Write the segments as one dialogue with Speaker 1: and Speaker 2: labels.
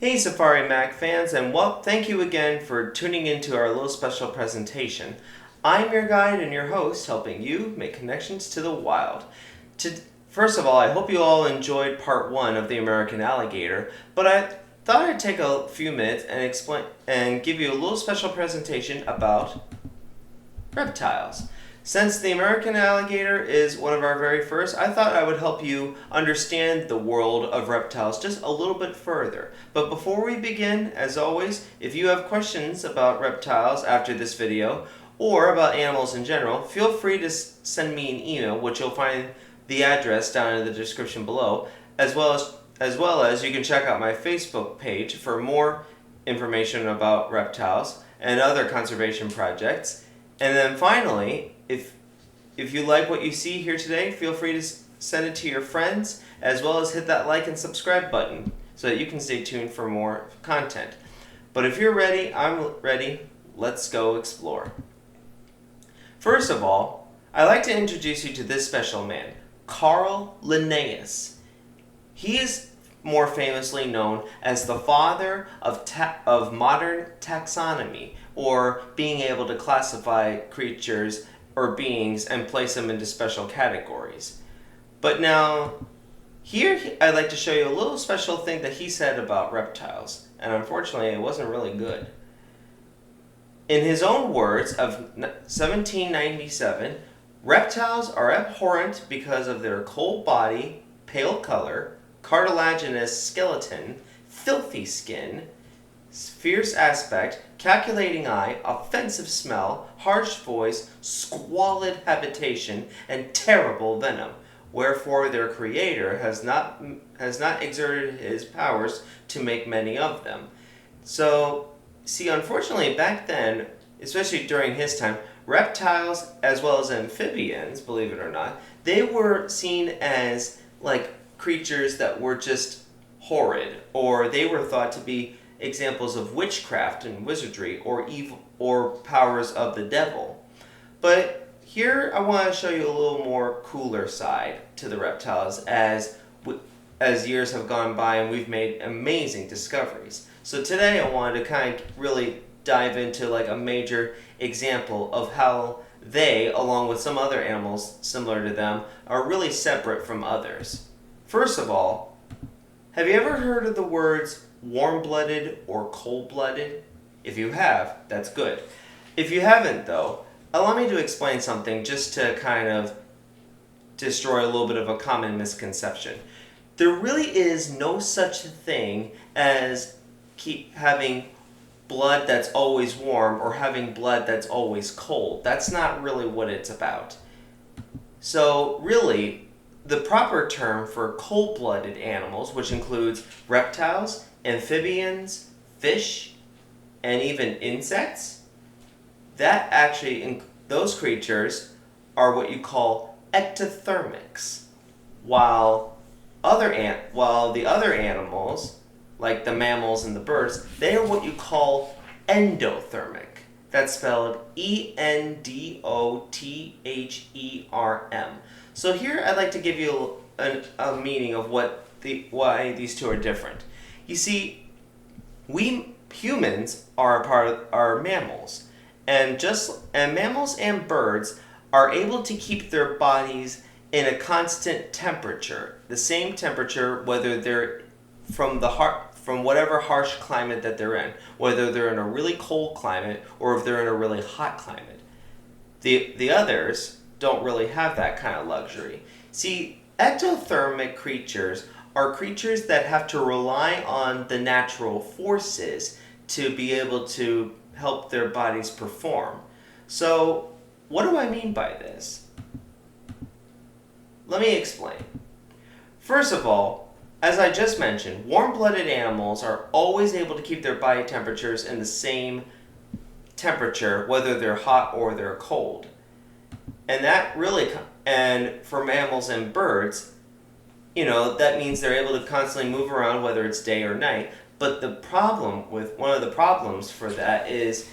Speaker 1: Hey Safari Mack fans, and thank you again for tuning into our little special presentation. I'm your guide and your host, helping you make connections to the wild. First of all, I hope you all enjoyed part 1 of the American alligator, but I thought I'd take a few minutes and explain and give you a little special presentation about reptiles. Since the American alligator is one of our very first, I thought I would help you understand the world of reptiles just a little bit further. But before we begin, as always, if you have questions about reptiles after this video, or about animals in general, feel free to send me an email, which you'll find the address down in the description below, as well as you can check out my Facebook page for more information about reptiles and other conservation projects. And then finally, if you like what you see here today, feel free to send it to your friends, as well as hit that like and subscribe button so that you can stay tuned for more content. But if you're ready, I'm ready. Let's go explore. First of all, I'd like to introduce you to this special man, Carl Linnaeus. He is more famously known as the father of modern taxonomy, or being able to classify creatures or beings and place them into special categories. But now, here I'd like to show you a little special thing that he said about reptiles, and unfortunately it wasn't really good. In his own words of 1797, reptiles are abhorrent because of their cold body, pale color, cartilaginous skeleton, filthy skin, fierce aspect, calculating eye, offensive smell, harsh voice, squalid habitation, and terrible venom. Wherefore their creator has not exerted his powers to make many of them. So, see, unfortunately back then, especially during his time, reptiles as well as amphibians, believe it or not, they were seen as like creatures that were just horrid, or they were thought to be examples of witchcraft and wizardry or evil or powers of the devil. But here I want to show you a little more cooler side to the reptiles as years have gone by and we've made amazing discoveries. So today I wanted to kind of really dive into like a major example of how they, along with some other animals similar to them, are really separate from others. First of all, have you ever heard of the words warm-blooded or cold-blooded? If you have, that's good. If you haven't, though, allow me to explain something just to kind of destroy a little bit of a common misconception. There really is no such thing as having blood that's always warm or having blood that's always cold. That's not really what it's about. So really, the proper term for cold-blooded animals, which includes reptiles, amphibians, fish, and even insects, those creatures are what you call ectothermics, while the other animals, like the mammals and the birds, they are what you call endothermic. That's spelled Endotherm. So here I'd like to give you a meaning of why these two are different. You see, we humans are mammals, and mammals and birds are able to keep their bodies in a constant temperature, the same temperature whether they're from whatever harsh climate that they're in, whether they're in a really cold climate or if they're in a really hot climate. The others don't really have that kind of luxury. See, ectothermic creatures are creatures that have to rely on the natural forces to be able to help their bodies perform. So, what do I mean by this? Let me explain. First of all, as I just mentioned, warm-blooded animals are always able to keep their body temperatures in the same temperature, whether they're hot or they're cold. And for mammals and birds, that means they're able to constantly move around whether it's day or night. But one of the problems for that is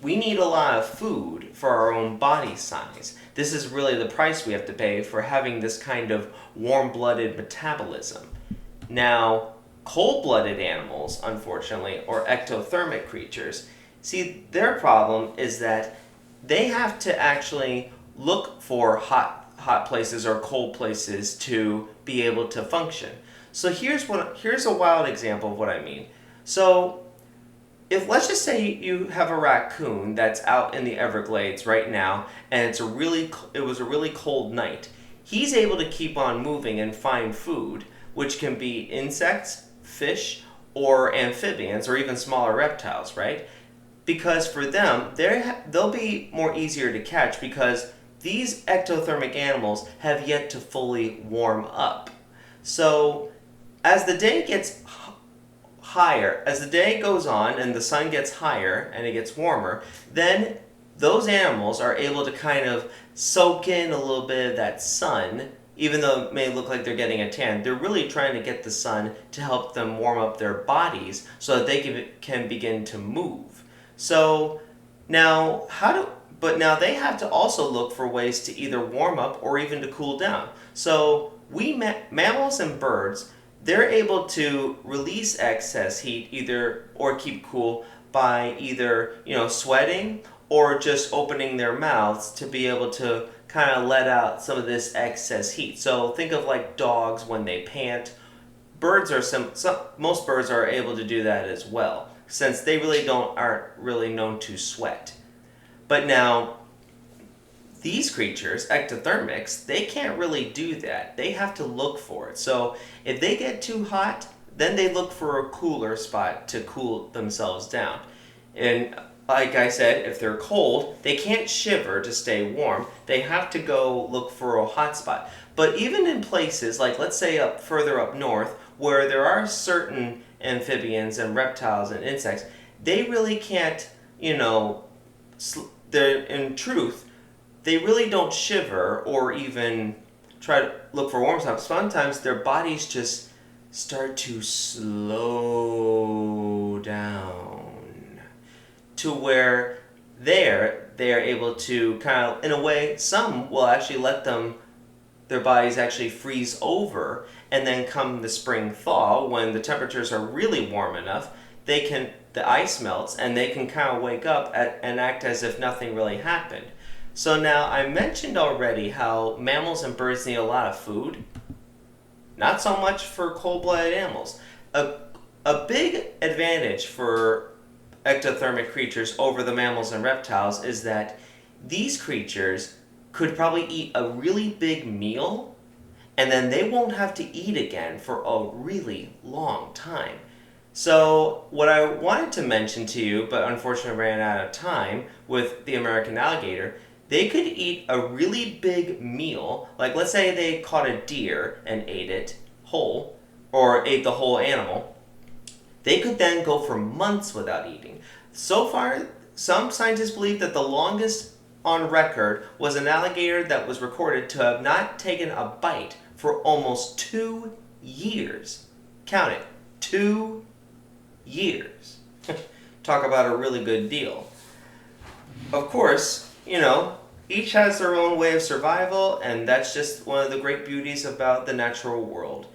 Speaker 1: we need a lot of food for our own body size. This is really the price we have to pay for having this kind of warm-blooded metabolism. Now, cold-blooded animals, unfortunately, or ectothermic creatures, see, their problem is that they have to actually look for hot places or cold places to be able to function. So here's a wild example of what I mean. So if let's just say you have a raccoon that's out in the Everglades right now, and it was a really cold night, he's able to keep on moving and find food, which can be insects, fish, or amphibians, or even smaller reptiles, right? Because for them, they'll be more easier to catch because these ectothermic animals have yet to fully warm up. So as the day gets higher, as the day goes on and the sun gets higher and it gets warmer, then those animals are able to kind of soak in a little bit of that sun. Even though it may look like they're getting a tan, they're really trying to get the sun to help them warm up their bodies so that they can begin to move. So now but now they have to also look for ways to either warm up or even to cool down. So mammals and birds, they're able to release excess heat or keep cool by either sweating or just opening their mouths to be able to kind of let out some of this excess heat. So think of like dogs when they pant. Most birds are able to do that as well, since they aren't really known to sweat. But now, these creatures, ectothermics, they can't really do that. They have to look for it. So if they get too hot, then they look for a cooler spot to cool themselves down. And like I said, if they're cold, they can't shiver to stay warm. They have to go look for a hot spot. But even in places like, let's say further up north, where there are certain amphibians and reptiles and insects, they really can't, in truth, they really don't shiver or even try to look for warm spots. Sometimes their bodies just start to slow down to where they're able to kind of, in a way, some will actually let their bodies actually freeze over, and then come the spring thaw, when the temperatures are really warm enough, the ice melts and they can kind of wake up and act as if nothing really happened. So now, I mentioned already how mammals and birds need a lot of food. Not so much for cold-blooded animals. A big advantage for ectothermic creatures over the mammals and reptiles is that these creatures could probably eat a really big meal, and then they won't have to eat again for a really long time. So what I wanted to mention to you, but unfortunately ran out of time with the American alligator, they could eat a really big meal, like let's say they caught a deer and ate it whole, or ate the whole animal. They could then go for months without eating. So far, some scientists believe that the longest on record was an alligator that was recorded to have not taken a bite for almost 2 years. Count it, 2 years. Talk about a really good deal. Of course, each has their own way of survival, and that's just one of the great beauties about the natural world.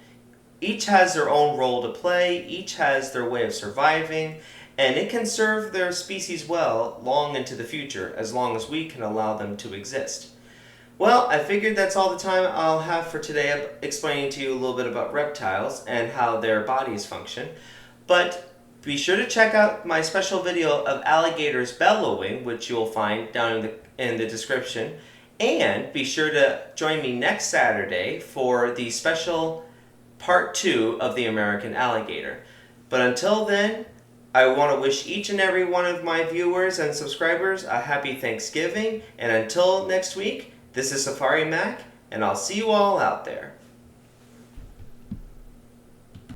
Speaker 1: Each has their own role to play, each has their way of surviving, and it can serve their species well long into the future, as long as we can allow them to exist. Well, I figured that's all the time I'll have for today, explaining to you a little bit about reptiles and how their bodies function. But be sure to check out my special video of alligators bellowing, which you'll find down in the description. And be sure to join me next Saturday for the special part 2 of the American alligator. But until then, I want to wish each and every one of my viewers and subscribers a happy Thanksgiving. And until next week, this is Safari Mack, and I'll see you all out there.